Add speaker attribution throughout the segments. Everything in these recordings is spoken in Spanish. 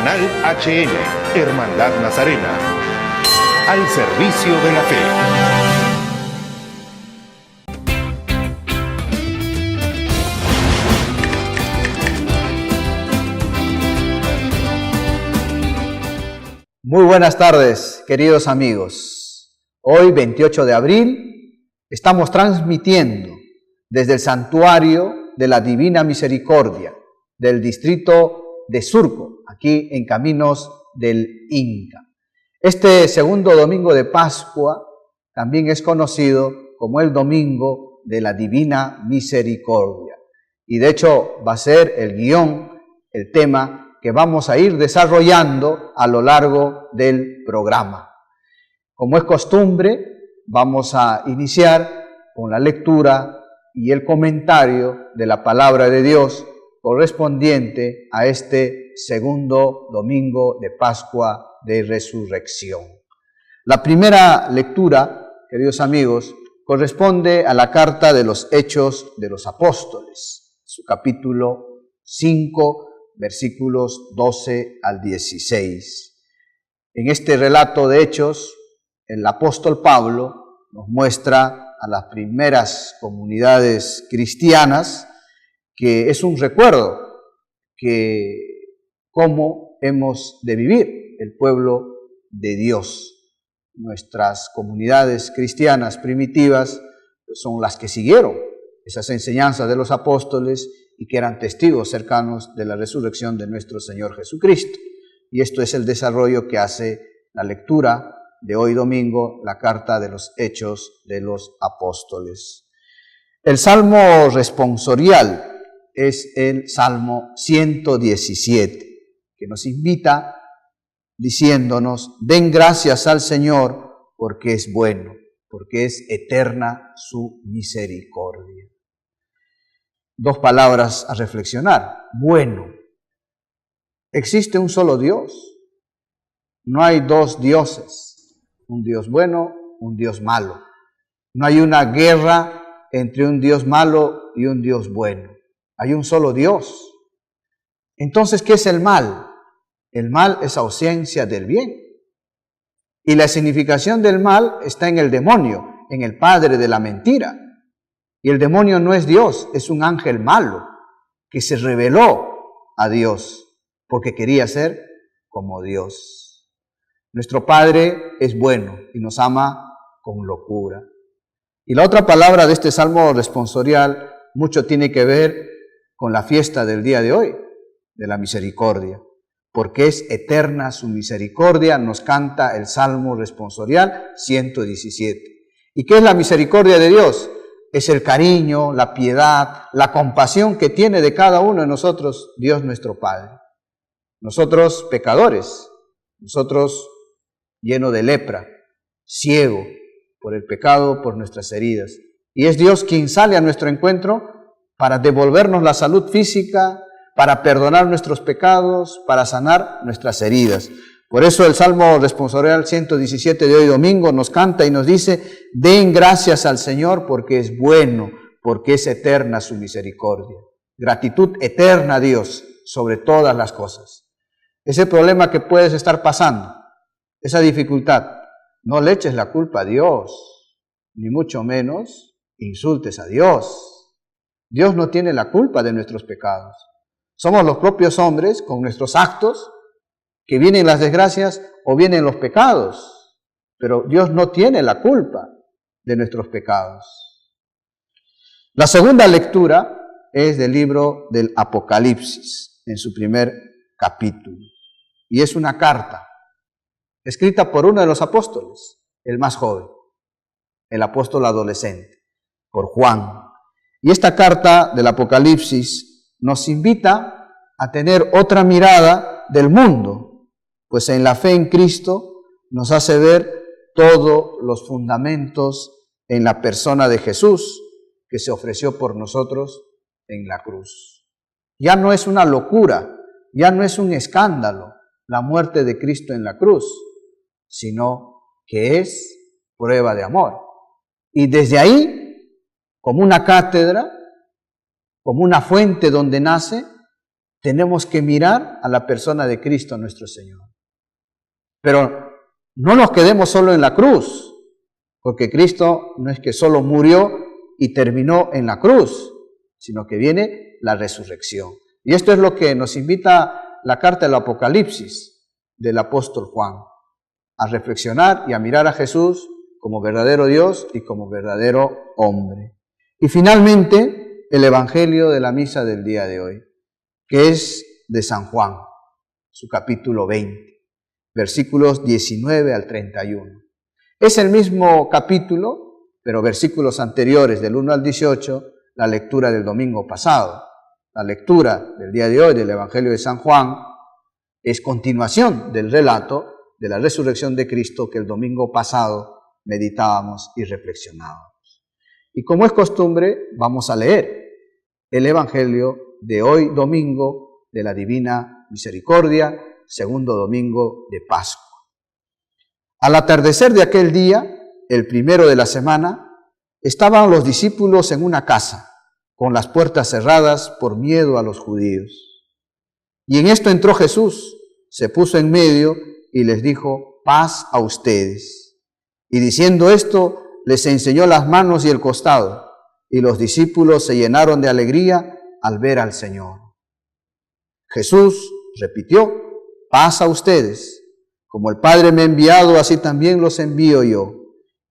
Speaker 1: Canal HN, Hermandad Nazarena, al servicio de la fe.
Speaker 2: Muy buenas tardes, queridos amigos. Hoy, 28 de abril, estamos transmitiendo desde el Santuario de la Divina Misericordia del distrito de Surco, aquí en Caminos del Inca. Este segundo domingo de Pascua también es conocido como el Domingo de la Divina Misericordia. Y de hecho va a ser el guión, el tema que vamos a ir desarrollando a lo largo del programa. Como es costumbre, vamos a iniciar con la lectura y el comentario de la palabra de Dios correspondiente a este segundo domingo de Pascua de Resurrección. La primera lectura, queridos amigos, corresponde a la carta de los Hechos de los Apóstoles, su capítulo 5, versículos 12 al 16. En este relato de Hechos, el apóstol Pablo nos muestra a las primeras comunidades cristianas que es un recuerdo que cómo hemos de vivir el pueblo de Dios. Nuestras comunidades cristianas primitivas son las que siguieron esas enseñanzas de los apóstoles y que eran testigos cercanos de la resurrección de nuestro Señor Jesucristo. Y esto es el desarrollo que hace la lectura de hoy domingo, la carta de los Hechos de los Apóstoles. El salmo responsorial es el Salmo 117, que nos invita diciéndonos: den gracias al Señor porque es bueno, porque es eterna su misericordia. Dos palabras a reflexionar: bueno. Existe un solo Dios, no hay dos dioses, un Dios bueno, un Dios malo. No hay una guerra entre un Dios malo y un Dios bueno. Hay un solo Dios. Entonces, ¿qué es el mal? El mal es ausencia del bien. Y la significación del mal está en el demonio, en el padre de la mentira. Y el demonio no es Dios, es un ángel malo que se rebeló a Dios porque quería ser como Dios. Nuestro Padre es bueno y nos ama con locura. Y la otra palabra de este salmo responsorial mucho tiene que ver con la fiesta del día de hoy, de la misericordia. Porque es eterna su misericordia, nos canta el salmo responsorial 117. ¿Y qué es la misericordia de Dios? Es el cariño, la piedad, la compasión que tiene de cada uno de nosotros Dios nuestro Padre. Nosotros pecadores, nosotros lleno de lepra, ciego por el pecado, por nuestras heridas. Y es Dios quien sale a nuestro encuentro para devolvernos la salud física, para perdonar nuestros pecados, para sanar nuestras heridas. Por eso el Salmo responsorial 117 de hoy domingo nos canta y nos dice: den gracias al Señor porque es bueno, porque es eterna su misericordia. Gratitud eterna a Dios sobre todas las cosas. Ese problema que puedes estar pasando, esa dificultad, no le eches la culpa a Dios, ni mucho menos insultes a Dios. Dios no tiene la culpa de nuestros pecados. Somos los propios hombres, con nuestros actos, que vienen las desgracias o vienen los pecados. Pero Dios no tiene la culpa de nuestros pecados. La segunda lectura es del libro del Apocalipsis, en su primer capítulo. Y es una carta escrita por uno de los apóstoles, el más joven, el apóstol adolescente, por Juan. Y esta carta del Apocalipsis nos invita a tener otra mirada del mundo, pues en la fe en Cristo nos hace ver todos los fundamentos en la persona de Jesús, que se ofreció por nosotros en la cruz. Ya no es una locura, ya no es un escándalo la muerte de Cristo en la cruz, sino que es prueba de amor. Y desde ahí, como una cátedra, como una fuente donde nace, tenemos que mirar a la persona de Cristo nuestro Señor. Pero no nos quedemos solo en la cruz, porque Cristo no es que solo murió y terminó en la cruz, sino que viene la resurrección. Y esto es lo que nos invita la carta del Apocalipsis del apóstol Juan, a reflexionar y a mirar a Jesús como verdadero Dios y como verdadero hombre. Y finalmente, el Evangelio de la misa del día de hoy, que es de San Juan, su capítulo 20, versículos 19 al 31. Es el mismo capítulo, pero versículos anteriores, del 1 al 18, la lectura del domingo pasado. La lectura del día de hoy del Evangelio de San Juan es continuación del relato de la resurrección de Cristo que el domingo pasado meditábamos y reflexionábamos. Y como es costumbre, vamos a leer el Evangelio de hoy domingo de la Divina Misericordia, segundo domingo de Pascua. Al atardecer de aquel día, el primero de la semana, estaban los discípulos en una casa, con las puertas cerradas por miedo a los judíos. Y en esto entró Jesús, se puso en medio y les dijo: paz a ustedes. Y diciendo esto, les enseñó las manos y el costado, y los discípulos se llenaron de alegría al ver al Señor. Jesús repitió: paz a ustedes. Como el Padre me ha enviado, así también los envío yo.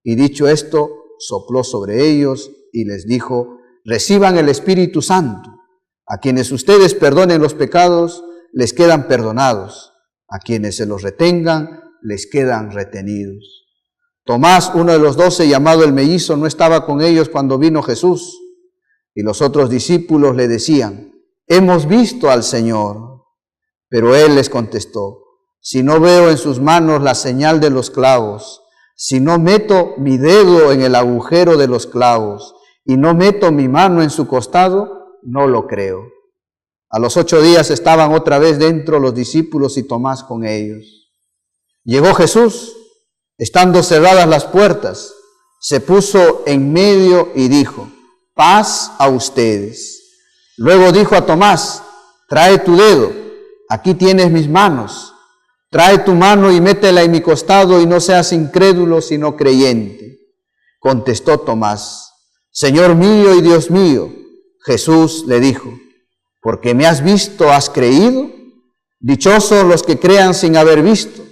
Speaker 2: Y dicho esto, sopló sobre ellos y les dijo: reciban el Espíritu Santo. A quienes ustedes perdonen los pecados, les quedan perdonados. A quienes se los retengan, les quedan retenidos. Tomás, uno de los 12, llamado el mellizo, no estaba con ellos cuando vino Jesús. Y los otros discípulos le decían: hemos visto al Señor. Pero él les contestó: si no veo en sus manos la señal de los clavos, si no meto mi dedo en el agujero de los clavos y no meto mi mano en su costado, no lo creo. A los 8 días estaban otra vez dentro los discípulos y Tomás con ellos. Llegó Jesús, estando cerradas las puertas, se puso en medio y dijo: paz a ustedes. Luego dijo a Tomás: trae tu dedo, aquí tienes mis manos. Trae tu mano y métela en mi costado y no seas incrédulo, sino creyente. Contestó Tomás: Señor mío y Dios mío. Jesús le dijo: porque me has visto, has creído. Dichosos los que crean sin haber visto.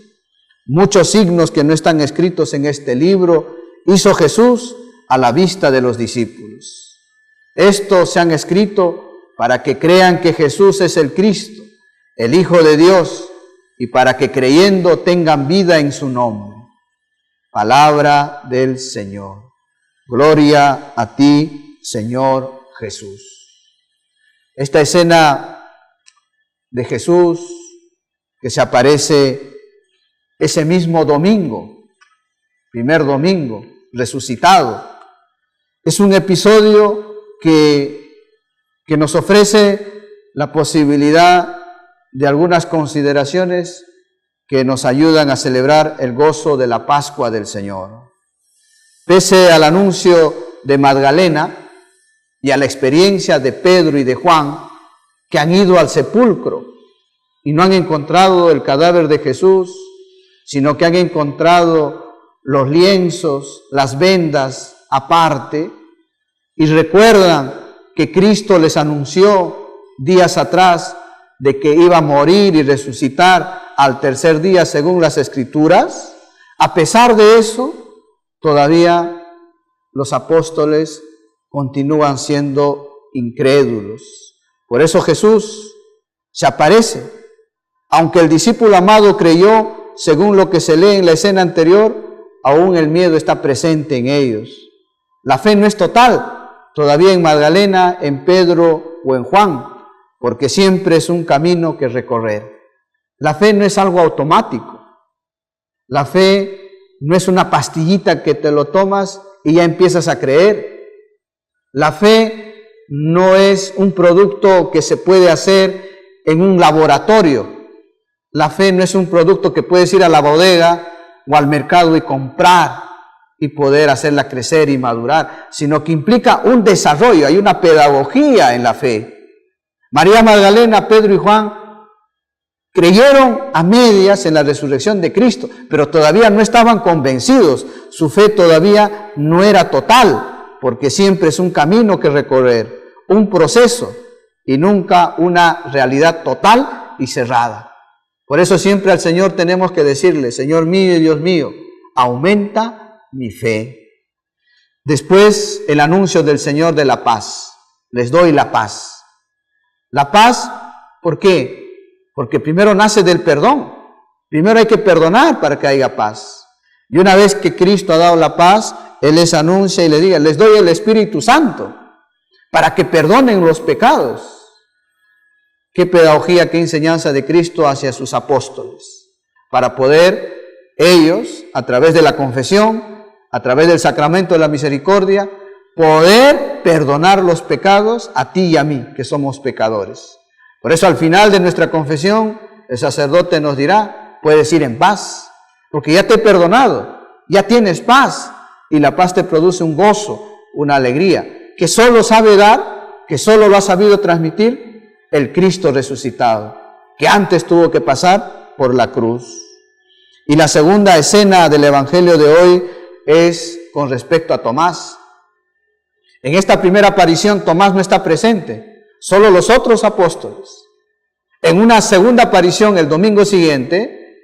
Speaker 2: Muchos signos que no están escritos en este libro hizo Jesús a la vista de los discípulos. Estos se han escrito para que crean que Jesús es el Cristo, el Hijo de Dios, y para que creyendo tengan vida en su nombre. Palabra del Señor. Gloria a ti, Señor Jesús. Esta escena de Jesús que se aparece ese mismo domingo, primer domingo, resucitado, es un episodio que nos ofrece la posibilidad de algunas consideraciones que nos ayudan a celebrar el gozo de la Pascua del Señor. Pese al anuncio de Magdalena y a la experiencia de Pedro y de Juan, que han ido al sepulcro y no han encontrado el cadáver de Jesús, sino que han encontrado los lienzos, las vendas aparte, y recuerdan que Cristo les anunció días atrás de que iba a morir y resucitar al tercer día según las Escrituras. A pesar de eso, todavía los apóstoles continúan siendo incrédulos. Por eso Jesús se aparece. Aunque el discípulo amado creyó, según lo que se lee en la escena anterior, aún el miedo está presente en ellos. La fe no es total todavía en Magdalena, en Pedro o en Juan, porque siempre es un camino que recorrer. La fe no es algo automático. La fe no es una pastillita que te lo tomas y ya empiezas a creer. La fe no es un producto que se puede hacer en un laboratorio. La fe no es un producto que puedes ir a la bodega o al mercado y comprar y poder hacerla crecer y madurar, sino que implica un desarrollo, hay una pedagogía en la fe. María Magdalena, Pedro y Juan creyeron a medias en la resurrección de Cristo, pero todavía no estaban convencidos. Su fe todavía no era total, porque siempre es un camino que recorrer, un proceso y nunca una realidad total y cerrada. Por eso siempre al Señor tenemos que decirle: Señor mío y Dios mío, aumenta mi fe. Después el anuncio del Señor de la paz. Les doy la paz. La paz, ¿por qué? Porque primero nace del perdón. Primero hay que perdonar para que haya paz. Y una vez que Cristo ha dado la paz, Él les anuncia y les dice: les doy el Espíritu Santo para que perdonen los pecados. Qué pedagogía, qué enseñanza de Cristo hacia sus apóstoles, para poder ellos, a través de la confesión, a través del sacramento de la misericordia, poder perdonar los pecados a ti y a mí, que somos pecadores. Por eso al final de nuestra confesión, el sacerdote nos dirá: puedes ir en paz, porque ya te he perdonado, ya tienes paz, y la paz te produce un gozo, una alegría, que solo sabe dar, que solo lo ha sabido transmitir el Cristo resucitado, que antes tuvo que pasar por la cruz. Y la segunda escena del Evangelio de hoy es con respecto a Tomás. En esta primera aparición Tomás no está presente, solo los otros apóstoles. En una segunda aparición el domingo siguiente,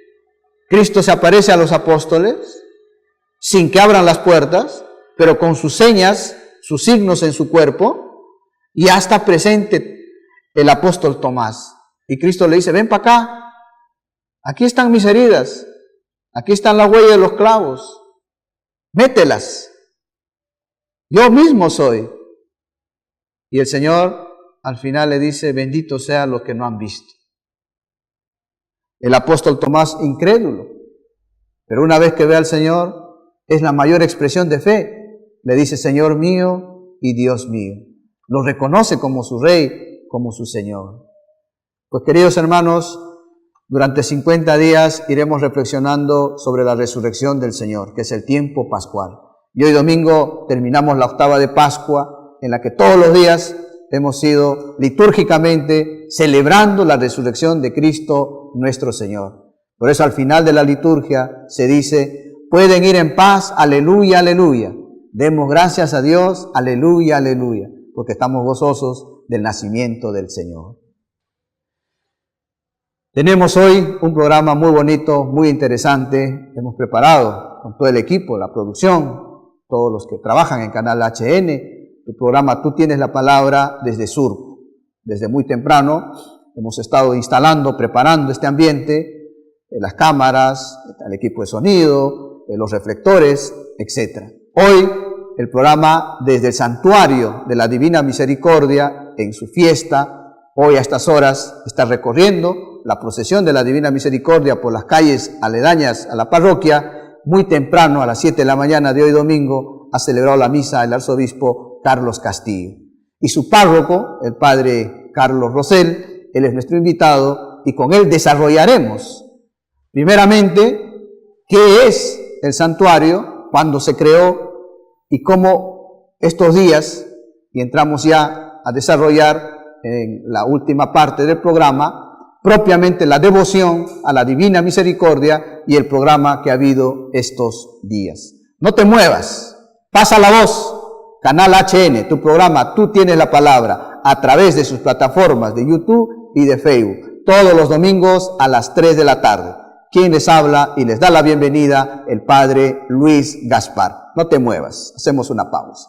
Speaker 2: Cristo se aparece a los apóstoles sin que abran las puertas, pero con sus señas, sus signos en su cuerpo, y ya está presente el apóstol Tomás. Y Cristo le dice: ven para acá, aquí están mis heridas, aquí están las huellas de los clavos, mételas, yo mismo soy. Y el Señor al final le dice: bendito sea lo que no han visto. El apóstol Tomás, incrédulo, pero una vez que ve al Señor, es la mayor expresión de fe. Le dice: Señor mío y Dios mío. Lo reconoce como su Rey, como su Señor. Pues queridos hermanos, durante 50 días iremos reflexionando sobre la resurrección del Señor, que es el tiempo pascual. Y hoy domingo terminamos la octava de Pascua, en la que todos los días hemos ido litúrgicamente celebrando la resurrección de Cristo nuestro Señor. Por eso al final de la liturgia se dice: pueden ir en paz, aleluya, aleluya. Demos gracias a Dios, aleluya, aleluya, porque estamos gozosos del nacimiento del Señor. Tenemos hoy un programa muy bonito, muy interesante. Hemos preparado con todo el equipo, la producción, todos los que trabajan en Canal HN, el programa Tú Tienes la Palabra desde Surco. Desde muy temprano hemos estado instalando, preparando este ambiente, las cámaras, el equipo de sonido, los reflectores, etc. Hoy el programa desde el Santuario de la Divina Misericordia, en su fiesta, hoy a estas horas está recorriendo la procesión de la Divina Misericordia por las calles aledañas a la parroquia. Muy temprano, a las 7 de la mañana de hoy domingo, ha celebrado la misa el arzobispo Carlos Castillo. Y su párroco, el padre Carlos Rosell, él es nuestro invitado, y con él desarrollaremos, primeramente, qué es el santuario, cuándo se creó, y cómo estos días, y entramos ya a desarrollar en la última parte del programa, propiamente la devoción a la Divina Misericordia y el programa que ha habido estos días. No te muevas, pasa la voz. Canal HN, tu programa Tú Tienes la Palabra, a través de sus plataformas de YouTube y de Facebook, todos los domingos a las 3 de la tarde. Quien les habla y les da la bienvenida, el Padre Luis Gaspar. No te muevas, hacemos una pausa.